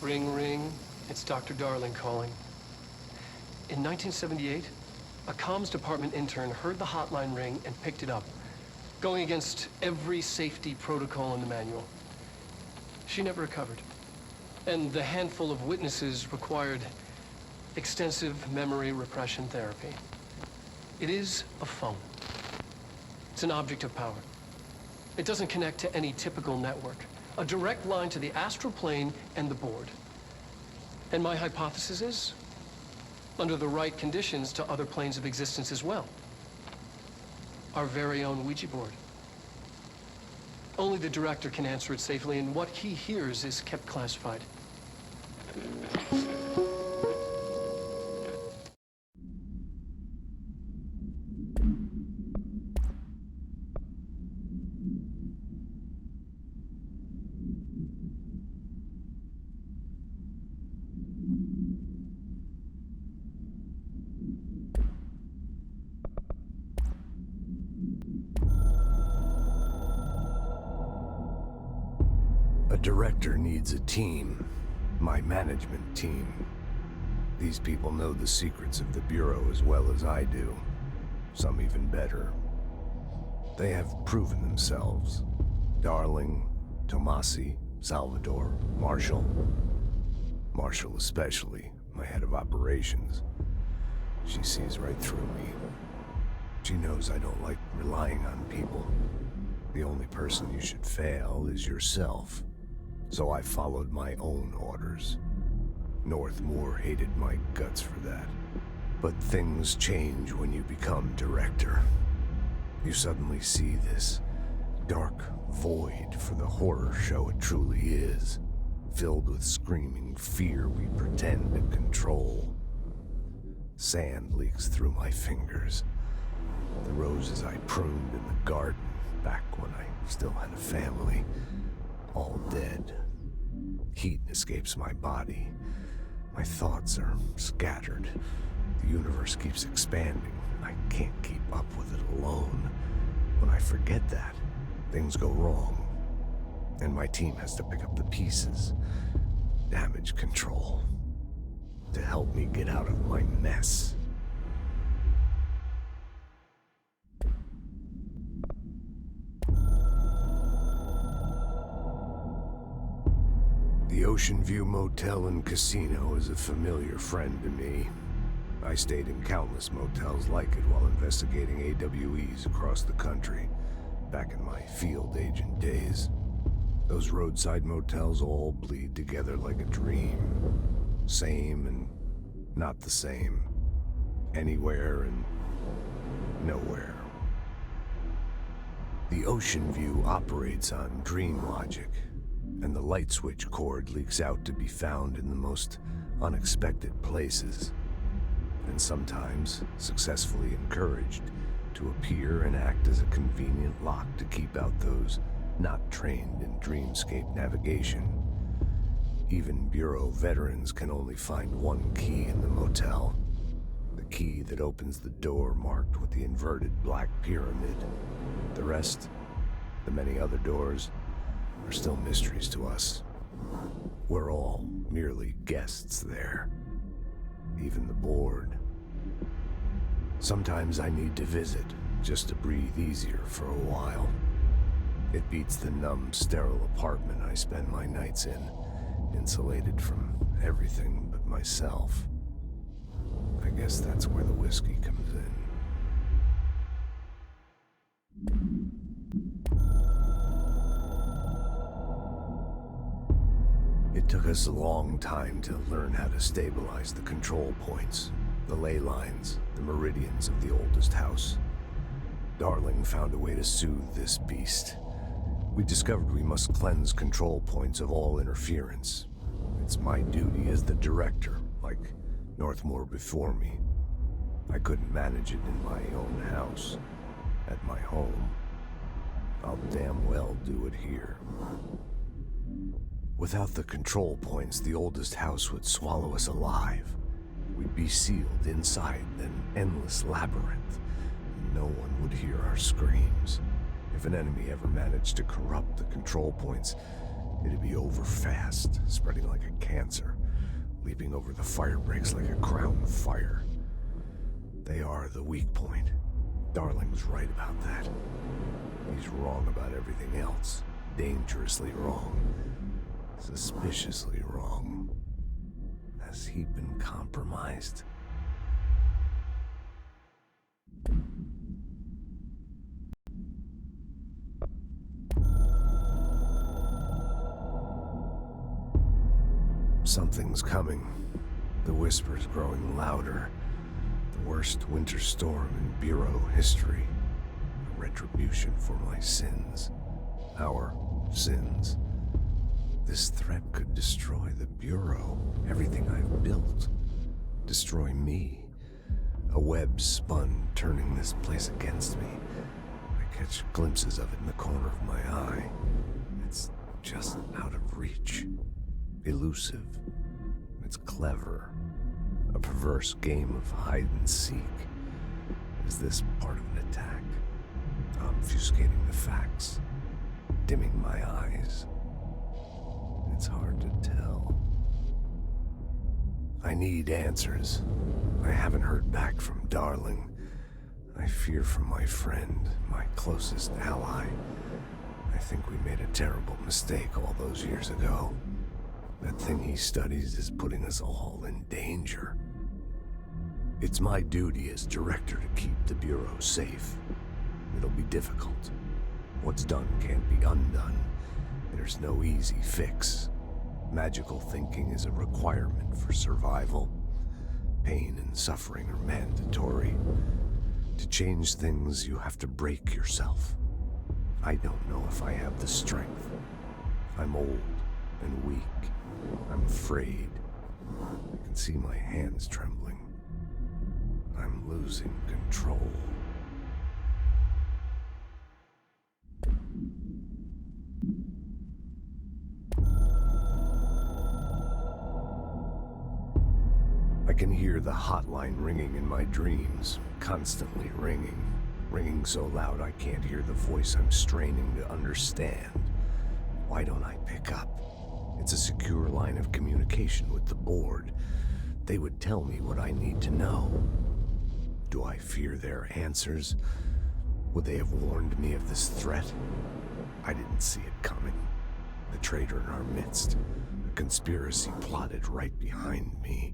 Ring, ring. It's Dr. Darling calling. In 1978, a comms department intern heard the hotline ring and picked it up, going against every safety protocol in the manual. She never recovered. And the handful of witnesses required extensive memory repression therapy. It is a phone. It's an object of power. It doesn't connect to any typical network. A direct line to the astral plane and the board. And my hypothesis is, under the right conditions, to other planes of existence as well. Our very own Ouija board. Only the director can answer it safely, and what he hears is kept classified. A director needs a team, my management team. These people know the secrets of the Bureau as well as I do, some even better. They have proven themselves. Darling, Tomasi, Salvador, Marshall. Marshall especially, my head of operations. She sees right through me. She knows I don't like relying on people. The only person you should fail is yourself. So I followed my own orders. Northmoor hated my guts for that. But things change when you become director. You suddenly see this dark void for the horror show it truly is, filled with screaming fear we pretend to control. Sand leaks through my fingers. The roses I pruned in the garden back when I still had a family, all dead. Heat escapes my body. My thoughts are scattered. The universe keeps expanding. I can't keep up with it alone. When I forget that, things go wrong. And my team has to pick up the pieces. Damage control. To help me get out of my mess. The Ocean View Motel and Casino is a familiar friend to me. I stayed in countless motels like it while investigating AWEs across the country, back in my field agent days. Those roadside motels all bleed together like a dream. Same and not the same. Anywhere and nowhere. The Ocean View operates on dream logic, and the light switch cord leaks out to be found in the most unexpected places, and sometimes successfully encouraged to appear and act as a convenient lock to keep out those not trained in dreamscape navigation. Even Bureau veterans can only find one key in the motel. The key that opens the door marked with the inverted black pyramid. The rest, the many other doors, are still mysteries to us. We're all merely guests there. Even the board. Sometimes I need to visit, just to breathe easier for a while. It beats the numb, sterile apartment I spend my nights in, insulated from everything but myself. I guess that's where the whiskey comes in. It took us a long time to learn how to stabilize the control points, the ley lines, the meridians of the oldest house. Darling found a way to soothe this beast. We discovered we must cleanse control points of all interference. It's my duty as the director, like Northmoor before me. I couldn't manage it in my own house, at my home. I'll damn well do it here. Without the control points, the oldest house would swallow us alive. We'd be sealed inside an endless labyrinth. No one would hear our screams. If an enemy ever managed to corrupt the control points, It'd be over fast, spreading like a cancer, leaping over the fire breaks like a crown fire. They are the weak point. Darling's right about that. He's wrong about everything else. Dangerously wrong. Suspiciously wrong. Has he been compromised? Something's coming. The whispers growing louder. The worst winter storm in Bureau history. A retribution for my sins. Our sins. This threat could destroy the Bureau, everything I've built. Destroy me. A web spun, turning this place against me. I catch glimpses of it in the corner of my eye. It's just out of reach. Elusive. It's clever. A perverse game of hide and seek. Is this part of an attack? Obfuscating the facts. Dimming my eyes. It's hard to tell. I need answers. I haven't heard back from Darling. I fear for my friend, my closest ally. I think we made a terrible mistake all those years ago. That thing he studies is putting us all in danger. It's my duty as director to keep the Bureau safe. It'll be difficult. What's done can't be undone. There's no easy fix. Magical thinking is a requirement for survival. Pain and suffering are mandatory. To change things, you have to break yourself. I don't know if I have the strength. I'm old and weak. I'm afraid. I can see my hands trembling. I'm losing control. I can hear the hotline ringing in my dreams, constantly ringing. Ringing so loud I can't hear the voice I'm straining to understand. Why don't I pick up? It's a secure line of communication with the board. They would tell me what I need to know. Do I fear their answers? Would they have warned me of this threat? I didn't see it coming. The traitor in our midst. A conspiracy plotted right behind me.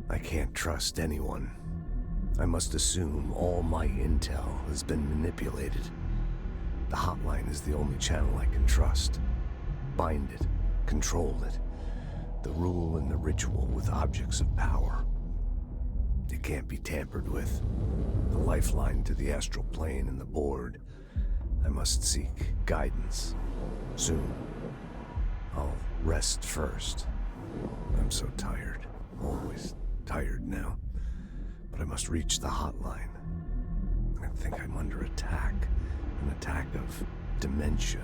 I can't trust anyone. I must assume all my intel has been manipulated. The hotline is the only channel I can trust. Bind it, control it. The rule and the ritual with objects of power. It can't be tampered with. The lifeline to the astral plane and the board. I must seek guidance. Soon. I'll rest first. I'm so tired. Always tired now. But I must reach the hotline. I think I'm under attack. An attack of dementia,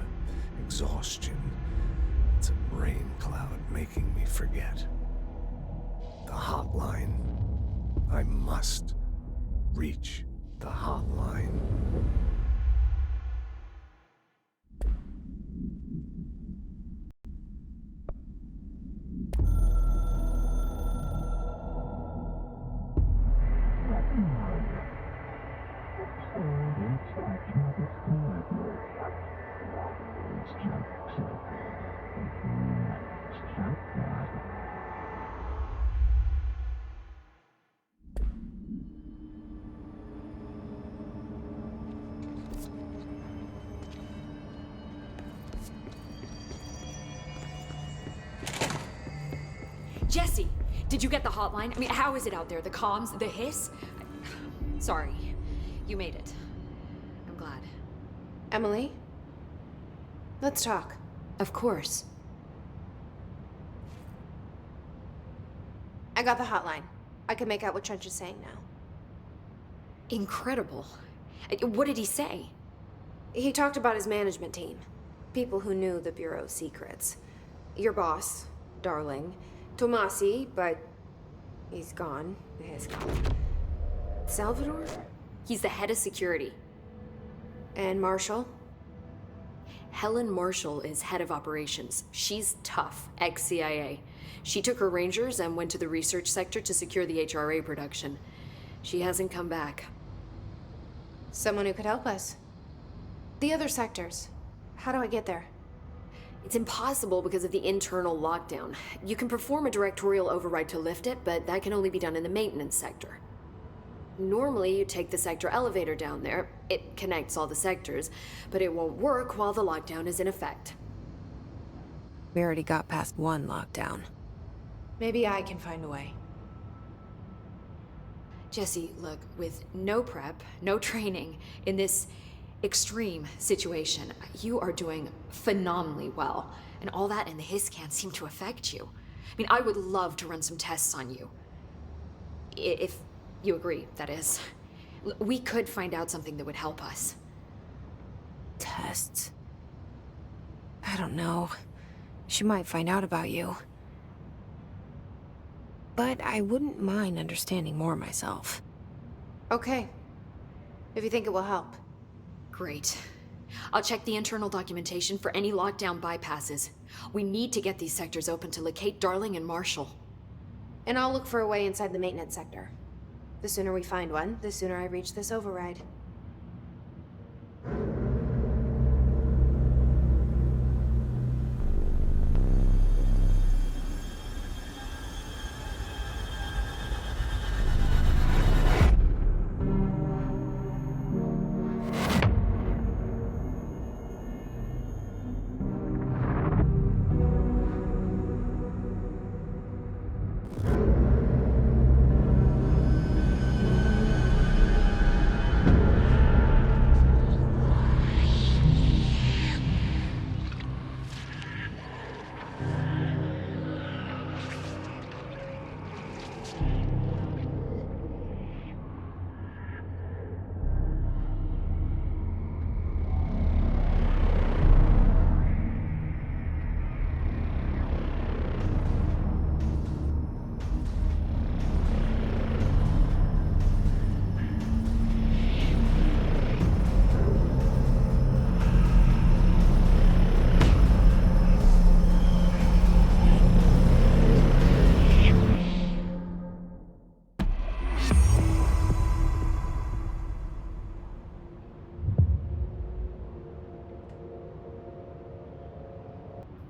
exhaustion. It's a brain cloud making me forget. The hotline. I must reach the hotline. Jesse, did you get the hotline? I mean, how is it out there? The comms, the hiss? Sorry, you made it. I'm glad. Emily? Let's talk. Of course. I got the hotline. I can make out what Trench is saying now. Incredible. What did he say? He talked about his management team. People who knew the Bureau's secrets. Your boss, Darling. Tomasi, but he's gone. He's gone. Salvador? He's the head of security. And Marshall? Helen Marshall is head of operations. She's tough, ex-CIA. She took her Rangers and went to the research sector to secure the HRA production. She hasn't come back. Someone who could help us. The other sectors. How do I get there? It's impossible because of the internal lockdown. You can perform a directorial override to lift it, but that can only be done in the maintenance sector. Normally, you take the sector elevator down there. It connects all the sectors, but it won't work while the lockdown is in effect. We already got past one lockdown. Maybe I can find a way. Jesse, look, with no prep, no training, in this extreme situation, you are doing phenomenally well. And all that and the hiss can't seem to affect you. I mean, I would love to run some tests on you. If you agree, that is. We could find out something that would help us. Tests? I don't know. She might find out about you. But I wouldn't mind understanding more myself. Okay. If you think it will help. Great. I'll check the internal documentation for any lockdown bypasses. We need to get these sectors open to locate Darling and Marshall. And I'll look for a way inside the maintenance sector. The sooner we find one, the sooner I reach this override.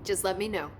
Just let me know.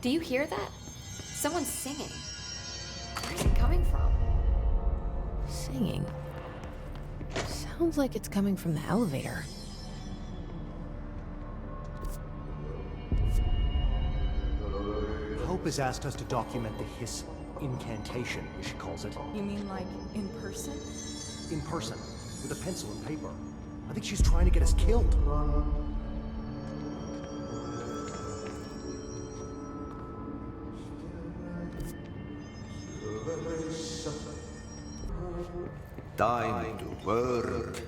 Do you hear that? Someone's singing. Where's it coming from? Singing? Sounds like it's coming from the elevator. Hope has asked us to document the hiss incantation, as she calls it. You mean like in person? In person, with a pencil and paper. I think she's trying to get us killed. Time to work.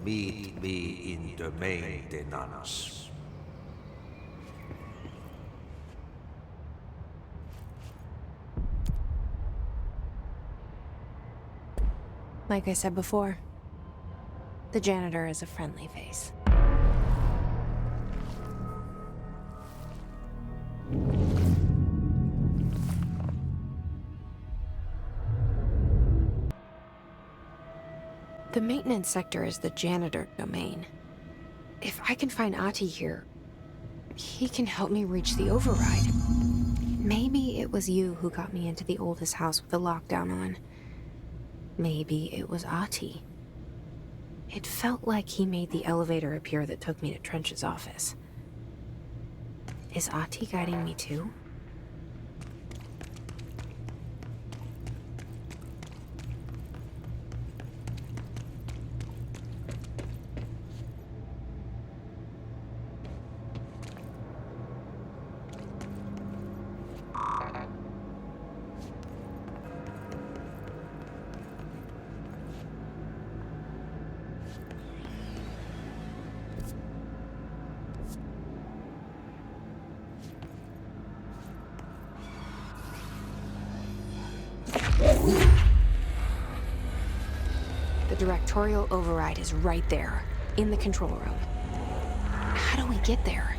Meet me in the maintenance. Like I said before, the janitor is a friendly face. The maintenance sector is the janitor domain. If I can find Ahti here, he can help me reach the override. Maybe it was you who got me into the oldest house with the lockdown on. Maybe it was Ahti. It felt like he made the elevator appear that took me to Trench's office. Is Ahti guiding me too? The directorial override is right there, in the control room. How do we get there?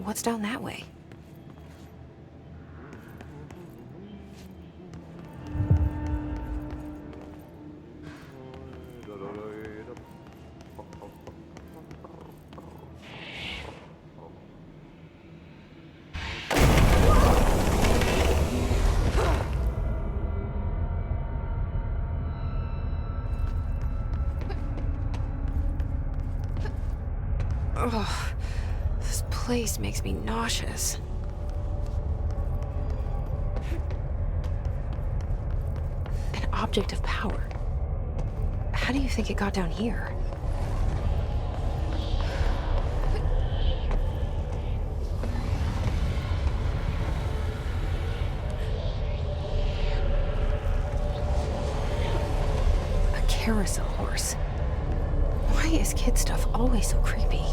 What's down that way? Ugh, this place makes me nauseous. An object of power. How do you think it got down here? A carousel horse. Why is kid stuff always so creepy?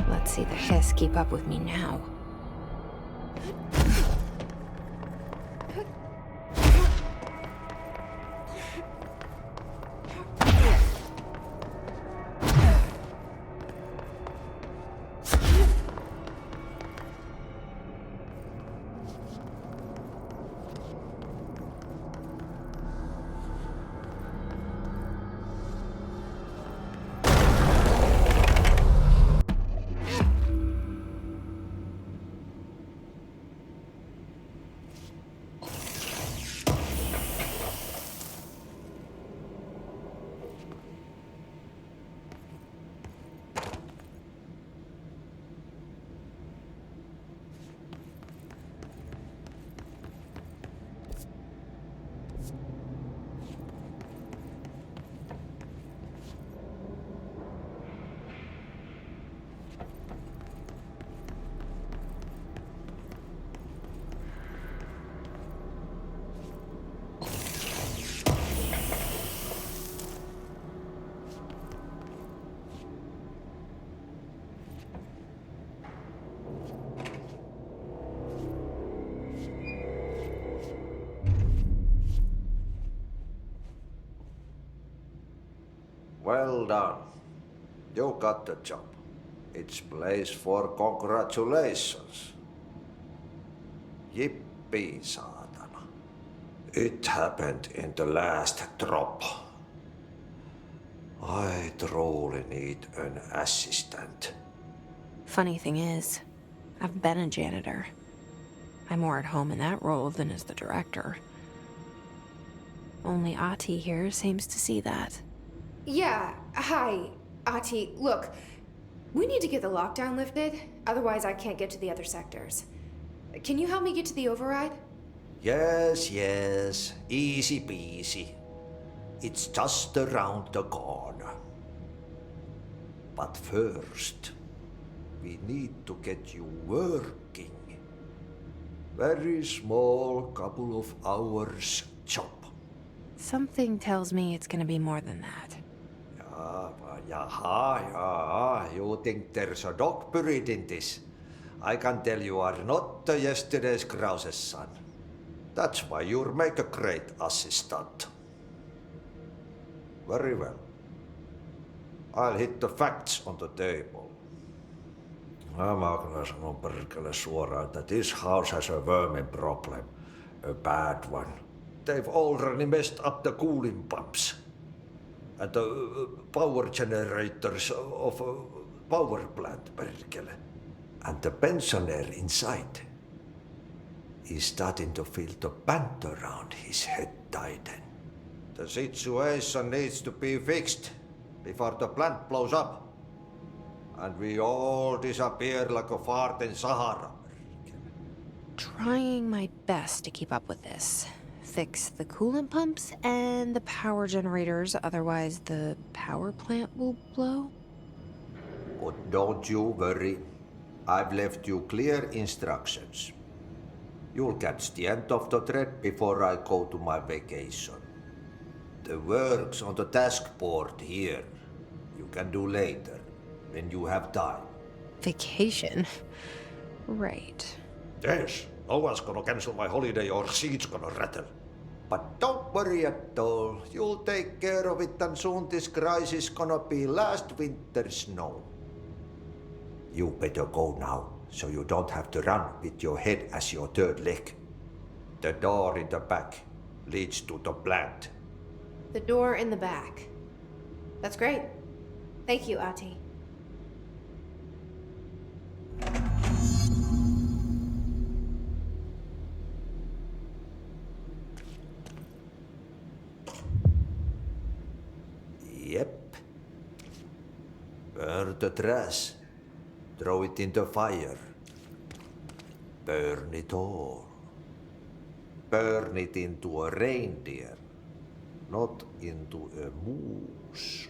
Let's see the hiss keep up with me now. Well done. You got the job. It's place for congratulations. Yippee, saatana. It happened in the last drop. I truly need an assistant. Funny thing is, I've been a janitor. I'm more at home in that role than as the director. Only Ahti here seems to see that. Yeah, hi, Ahti. Look, we need to get the lockdown lifted, otherwise I can't get to the other sectors. Can you help me get to the override? Yes, easy peasy. It's just around the corner. But first, we need to get you working. Very small, couple of hours job. Something tells me it's gonna be more than that. Yaha, you think there's a dog buried in this? I can tell you are not yesterday's Krause's son. That's why you'll make a great assistant. Very well. I'll hit the facts on the table. Mä kyllä sanon perkele suoraan, että this house has a vermin problem. A bad one. They've already messed up the cooling pumps. And the power generators of a power plant, perkele. And the pensioner inside is starting to feel the band around his head tighten. The situation needs to be fixed before the plant blows up. And we all disappear like a fart in Sahara. Trying my best to keep up with this. Fix the coolant pumps and the power generators, otherwise the power plant will blow. But don't you worry. I've left you clear instructions. You'll catch the end of the thread before I go to my vacation. The work's on the task board here. You can do later, when you have time. Vacation? Right. Yes, no one's gonna cancel my holiday or seat's gonna rattle. But don't worry at all. You'll take care of it and soon this crisis gonna be last winter's snow. You better go now, so you don't have to run with your head as your third leg. The door in the back leads to the plant. The door in the back. That's great. Thank you, Ati. Yep. Burn the trash. Throw it in the fire. Burn it all. Burn it into a reindeer, not into a moose.